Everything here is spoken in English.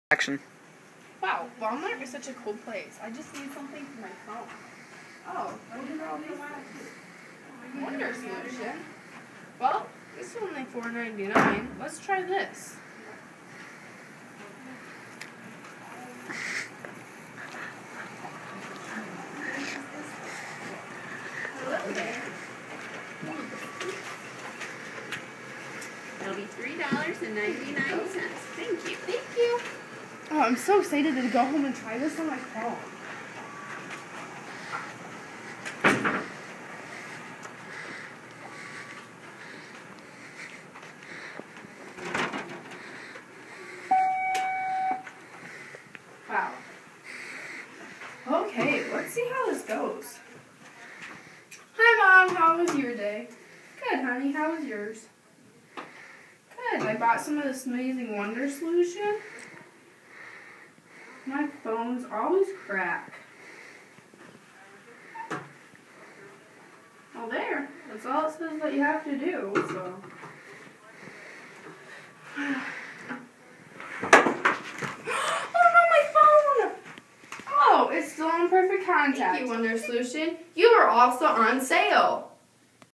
Action. Wow, Walmart is such a cool place. I just need something for my phone. Oh, what is all these Wonder Solution. Well, this is only $4.99. Let's try this. Hello there. It'll be $3.99. Thank you. Thank you. Oh, I'm so excited to go home and try this on my phone. Wow. Okay, let's see how this goes. Hi, Mom. How was your day? Good, honey. How was yours? Good. I bought some of this amazing Wonder Solution. My phones always crack. Well, there. That's all it says that you have to do, so. Oh no, my phone! Oh, it's still in perfect contact. Thank you, Wonder Solution. You are also on sale.